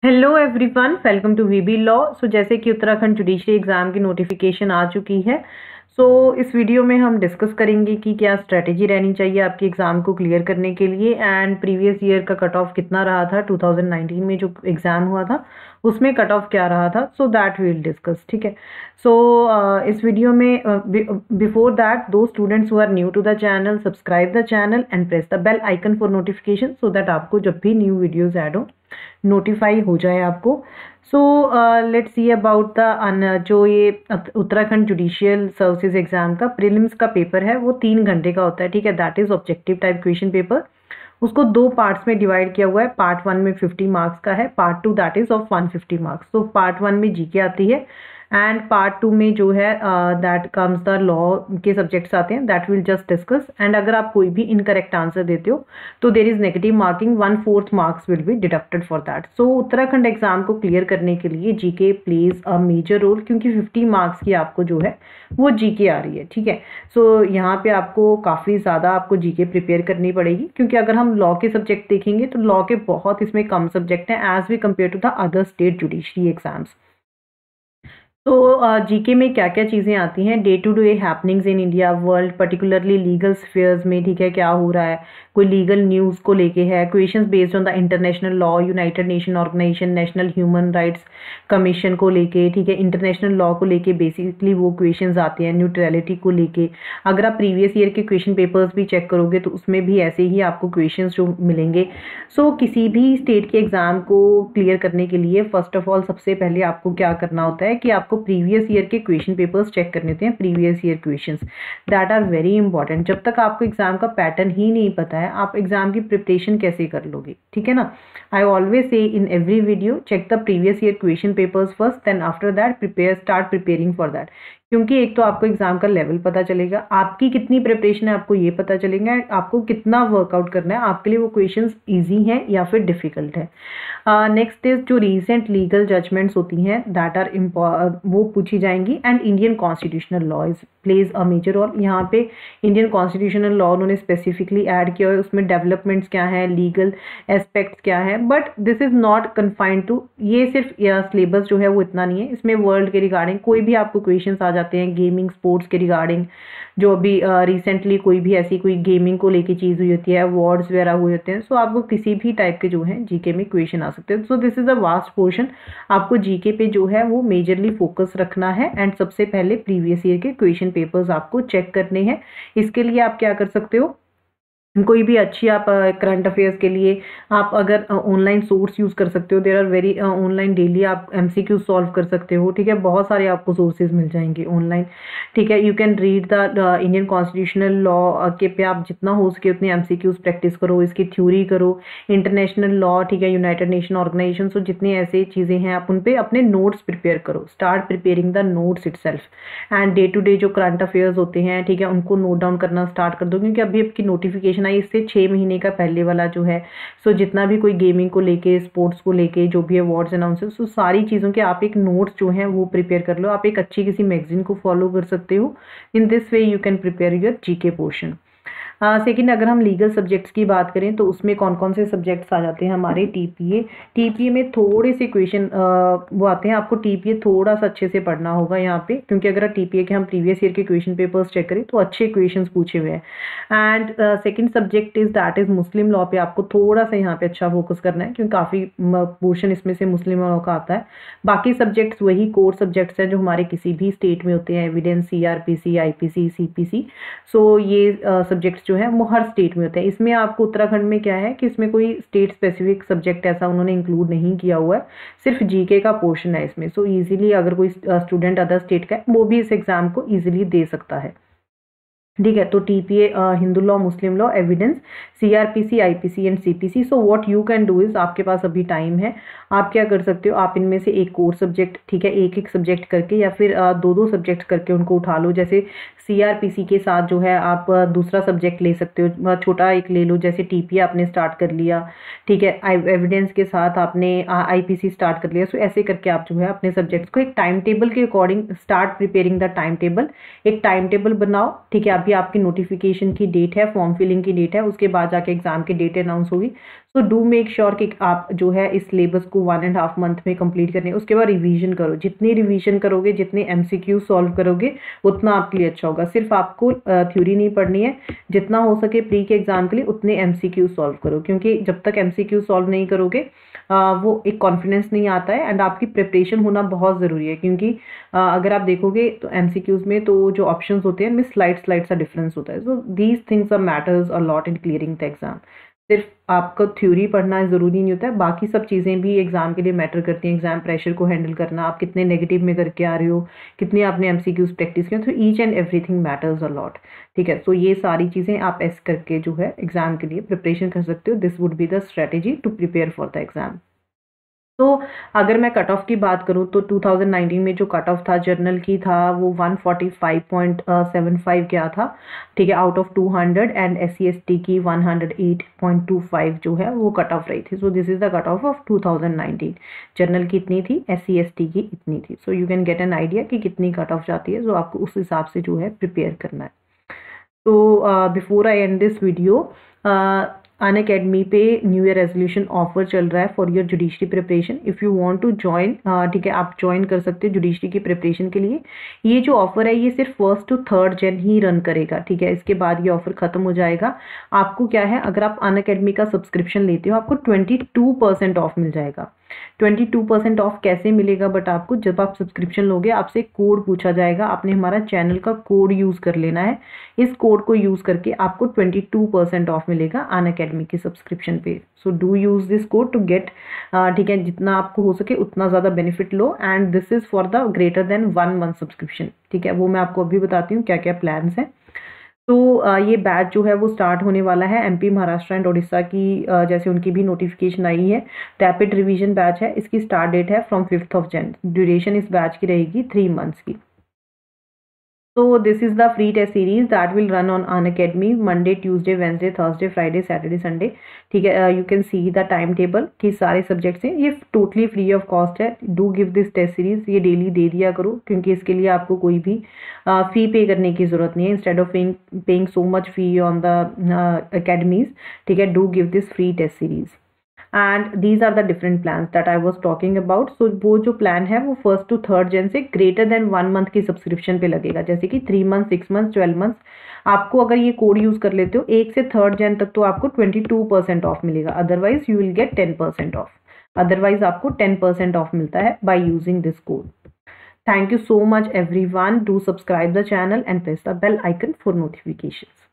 Hello everyone, welcome to VB law. So जैसे कि Uttarakhand judiciary exam की नोटिफिकेशन आ चुकी है। सो इस वीडियो में हम डिस्कस करेंगे कि क्या स्ट्रेटेजी रहनी चाहिए आपके एग्ज़ाम को क्लियर करने के लिए एंड प्रीवियस ईयर का कट ऑफ कितना रहा था। 2019 में जो एग्ज़ाम हुआ था उसमें कट ऑफ क्या रहा था, so that we will discuss. ठीक है। सो इस वीडियो में before that to students who are new to the channel, subscribe the channel and press the bell icon for notification so that आपको जब भी न्यू वीडियोज़ ऐड हो notify हो जाए आपको। So let's see about the जो ये Uttarakhand judicial services exam का प्रीलिम्स का पेपर है वो 3 घंटे का होता है। ठीक है, that is objective type question paper. उसको दो पार्ट्स में डिवाइड किया हुआ है। पार्ट 1 में 50 मार्क्स का है, part 2 that is of 150 marks. तो पार्ट 1 में जीके आती है एंड पार्ट 2 में जो है दैट कम्स द लॉ के सब्जेक्ट्स आते हैं, that will just discuss. And अगर आप कोई भी इनकरेक्ट आंसर देते हो तो there is negative marking, 1/4 marks will be deducted for that. So Uttarakhand exam को क्लियर करने के लिए GK plays a major role, क्योंकि 50 मार्क्स की आपको जो है वो जीके आ रही है। ठीक है। सो यहाँ पे आपको काफ़ी ज़्यादा आपको जीके प्रिपेयर करनी पड़ेगी, क्योंकि अगर हम लॉ के सब्जेक्ट देखेंगे तो लॉ के बहुत इसमें कम सब्जेक्ट हैं as we compare to the other state judiciary exams. तो जीके में क्या क्या चीज़ें आती हैं, day to day happenings in India world, particularly legal spheres में। ठीक है, क्या हो रहा है, कोई लीगल न्यूज़ को लेके है, questions based on the international law, United Nation Organization, National Human Rights Commission को लेके। ठीक है, इंटरनेशनल लॉ को लेके बेसिकली वो क्वेश्चंस आते हैं, न्यूट्रलिटी को लेके। अगर आप प्रीवियस ईयर के क्वेश्चन पेपर्स भी चेक करोगे तो उसमें भी ऐसे ही आपको क्वेश्चंस जो मिलेंगे। सो किसी भी स्टेट के एग्जाम को क्लियर करने के लिए फर्स्ट ऑफ ऑल सबसे पहले आपको क्या करना होता है कि आपको प्रीवियस ईयर के क्वेश्चन पेपर्स चेक करने होते हैं। Previous year questions that are very important. जब तक आपको एग्जाम का पैटर्न ही नहीं पता है आप एग्जाम की प्रिपरेशन कैसे कर लोगे। ठीक है ना। I always say in every video check the previous year question papers first, then after that start preparing for that. क्योंकि एक तो आपको एग्जाम का लेवल पता चलेगा, आपकी कितनी प्रिपरेशन है आपको ये पता चलेगा, आपको कितना वर्कआउट करना है, आपके लिए वो क्वेश्चंस इजी हैं या फिर डिफिकल्ट है। नेक्स्ट इज जो रीसेंट लीगल जजमेंट्स होती हैं दैट आर वो पूछी जाएंगी। And Indian constitutional law is plays a major role. यहाँ पे इंडियन कॉन्स्टिट्यूशनल लॉ उन्होंने स्पेसिफिकली ऐड किया है, उसमें डेवलपमेंट्स क्या है, लीगल एस्पेक्ट्स क्या है, but this is not confined to ये सिर्फ सिलेबस जो है वो इतना नहीं है। इसमें वर्ल्ड के रिगार्डिंग कोई भी आपको क्वेश्चन आ जाते हैं, गेमिंग स्पोर्ट्स के रिगार्डिंग, जो अभी रिसेंटली कोई भी ऐसी कोई गेमिंग को लेके चीज़ हुई होती है, अवार्ड्स वगैरह हुए होते हैं। सो आपको किसी भी टाइप के जो है जीके में क्वेश्चन आ सकते हैं। So this is a vast portion. आपको जीके पे जो है वो मेजरली फोकस रखना है एंड सबसे पहले प्रीवियस ईयर के क्वेश्चन पेपर्स आपको चेक करने हैं। इसके लिए आप क्या कर सकते हो, कोई भी अच्छी आप करंट अफेयर्स के लिए आप अगर ऑनलाइन सोर्स यूज़ कर सकते हो। There are very online daily आप एमसीक्यू सॉल्व कर सकते हो। ठीक है, बहुत सारे आपको सोर्सेज मिल जाएंगे ऑनलाइन। ठीक है, you can read the Indian constitutional law के पे आप जितना हो सके उतने एमसीक्यूज प्रैक्टिस करो, इसकी थ्योरी करो, इंटरनेशनल लॉ, ठीक है, यूनाइटेड नेशन ऑर्गेनाइजेशन, सो जितनी ऐसी चीज़ें हैं आप उन पे अपने नोट्स प्रिपेयर करो। Start preparing the notes itself and day to day जो करंट अफेयर्स होते हैं, ठीक है, उनको नोट डाउन करना स्टार्ट कर दो, क्योंकि अभी आपकी नोटिफिकेशन आई इससे 6 महीने का पहले वाला जो है। सो जितना भी कोई गेमिंग को लेके, स्पोर्ट्स को लेके, जो भी अवार्ड्स अनाउंस, सो सारी चीज़ों के आप एक नोट्स जो हैं वो प्रिपेयर कर लो। आप एक अच्छी किसी मैगजीन को फॉलो कर सकते हो। In this way you can prepare your GK portion. Second, अगर हम लीगल सब्जेक्ट्स की बात करें तो उसमें कौन कौन से सब्जेक्ट्स आ जाते हैं हमारे, टीपीए में थोड़े से क्वेश्चन वो आते हैं। आपको टीपीए थोड़ा सा अच्छे से पढ़ना होगा यहाँ पे, क्योंकि अगर टीपीए के हम प्रीवियस ईयर के क्वेश्चन पेपर्स चेक करें तो अच्छे क्वेश्चंस पूछे हुए हैं। And second subject is that is Muslim law पे आपको थोड़ा सा यहाँ पे अच्छा फोकस करना है, क्योंकि काफ़ी पोर्शन इसमें से मुस्लिम लॉ का आता है। बाकी सब्जेक्ट्स वही कोर सब्जेक्ट्स हैं जो हमारे किसी भी स्टेट में होते हैं, एविडेंस, सीआरपीसी, आईपीसी, सीपीसी। सो ये सब्जेक्ट्स जो है वो हर स्टेट में होते हैं। इसमें आपको उत्तराखंड में क्या है कि इसमें कोई स्टेट स्पेसिफिक सब्जेक्ट ऐसा उन्होंने इंक्लूड नहीं किया हुआ है, सिर्फ जीके का पोर्शन है इसमें। सो इजीली अगर कोई स्टूडेंट अदर स्टेट का है वो भी इस एग्जाम को इजीली दे सकता है। ठीक है, तो TPA, Hindu law, Muslim law, evidence, CrPC, IPC and CPC. So what you can do is, आपके पास अभी टाइम है, आप क्या कर सकते हो, आप इनमें से एक कोर सब्जेक्ट, ठीक है, एक एक सब्जेक्ट करके या फिर दो दो सब्जेक्ट करके उनको उठा लो। जैसे सीआरपीसी के साथ जो है आप दूसरा सब्जेक्ट ले सकते हो, छोटा एक ले लो, जैसे टीपीए आपने स्टार्ट कर लिया, ठीक है, एविडेंस के साथ आपने आईपीसी स्टार्ट कर लिया। सो ऐसे करके आप जो है अपने सब्जेक्ट्स को एक टाइम टेबल के according start preparing the time table. एक टाइम टेबल बनाओ। ठीक है, अभी आपकी नोटिफिकेशन की डेट है, फॉर्म फिलिंग की डेट है, उसके बाद जाके एग्जाम की डेट अनाउंस होगी। सो डू मेक श्योर कि आप जो है इस सिलेबस को 1.5 मंथ में कंप्लीट करने, उसके बाद रिवीजन करो। जितनी रिवीजन करोगे, जितने एमसीक्यू सॉल्व करोगे, उतना आपके लिए अच्छा होगा। सिर्फ आपको थ्योरी नहीं पढ़नी है, जितना हो सके प्री के एग्जाम के लिए उतने एमसीक्यू सॉल्व करो, क्योंकि जब तक एमसीक्यू सॉल्व नहीं करोगे वो एक कॉन्फिडेंस नहीं आता है। एंड आपकी प्रिपरेशन होना बहुत ज़रूरी है, क्योंकि अगर आप देखोगे तो एमसीक्यूज में तो जो ऑप्शंस होते हैं, इनमें स्लाइड सा डिफरेंस होता है। So these things are matters a lot in clearing the exam. सिर्फ आपको थ्योरी पढ़ना ज़रूरी नहीं होता है, बाकी सब चीज़ें भी एग्जाम के लिए मैटर करती हैं। एग्जाम प्रेशर को हैंडल करना, आप कितने नेगेटिव में करके आ रहे हो, कितने आपने एमसीक्यूज प्रैक्टिस किया, तो each and everything matters a lot. ठीक है, सो ये सारी चीज़ें आप ऐसे करके जो है एग्जाम के लिए प्रिपरेशन कर सकते हो। This would be the strategy to prepare for the exam. तो अगर मैं कट ऑफ की बात करूँ तो 2019 में जो कट ऑफ था जर्नल की था वो 145.75 क्या था, ठीक है, आउट ऑफ 200। एंड SC/ST की 108.25 जो है वो कट ऑफ रही थी। So this is the cut off 2019। Journal की इतनी थी, SC/ST की इतनी थी। So you can get an idea कि कितनी कट ऑफ जाती है। सो आपको उस हिसाब से जो है प्रिपेयर करना है। तो before I end this video, Unacademy पे न्यू ईयर रेजोल्यूशन ऑफर चल रहा है for your judiciary preparation. If you want to join, ठीक है, आप ज्वाइन कर सकते हो जुडिशरी की प्रिपरेशन के लिए। ये जो ऑफर है ये सिर्फ 1 to 3 जन ही रन करेगा, ठीक है, इसके बाद ये ऑफर खत्म हो जाएगा। आपको क्या है, अगर आप अनअकैडमी का सब्सक्रिप्शन लेते हो आपको 22% ऑफ मिल जाएगा। 22% ऑफ कैसे मिलेगा, बट आपको जब आप सब्सक्रिप्शन लोगे आपसे कोड पूछा जाएगा, आपने हमारा चैनल का कोड यूज़ कर लेना है। इस कोड को यूज़ करके आपको 22% ऑफ मिलेगा अनअकैडमी के सब्सक्रिप्शन पे। So do use this code to get, ठीक है, जितना आपको हो सके उतना ज़्यादा बेनिफिट लो। And this is for the greater than 1 month subscription, ठीक है, वो मैं आपको अभी बताती हूँ क्या क्या प्लान्स हैं। तो ये बैच जो है वो स्टार्ट होने वाला है। MP, महाराष्ट्र एंड उड़ीसा की जैसे उनकी भी नोटिफिकेशन आई है। रैपिड रिवीजन बैच है, इसकी स्टार्ट डेट है फ्रॉम 5 जनवरी। ड्यूरेशन इस बैच की रहेगी 3 मंथ्स की। So this is the free test series that will run on Unacademy Monday, Tuesday, Wednesday, Thursday, Friday, Saturday, Sunday, ठीक है। you can see the timetable कि सारे subjects हैं। ये टोटली फ्री ऑफ कॉस्ट है। Do give this test series, ये daily दे दिया करो, क्योंकि इसके लिए आपको कोई भी फी पे करने की ज़रूरत नहीं है। Instead of paying so much fee on the academies, ठीक है, do give this free test series. And these are the different plan that I was talking about. So वो जो प्लान है वो 1 to 3 जन से ग्रेटर देन 1 मंथ की subscription पे लगेगा, जैसे कि 3 मंथ, 6 मंथ, 12 मंथ। आपको अगर ये कोड यूज़ कर लेते हो 1 से 3 जन तक तो आपको 22% ऑफ मिलेगा। Otherwise you will get 10% of. Otherwise आपको 10% ऑफ मिलता है by using this code. Thank you so much everyone. Do subscribe the channel and press the bell icon for notifications.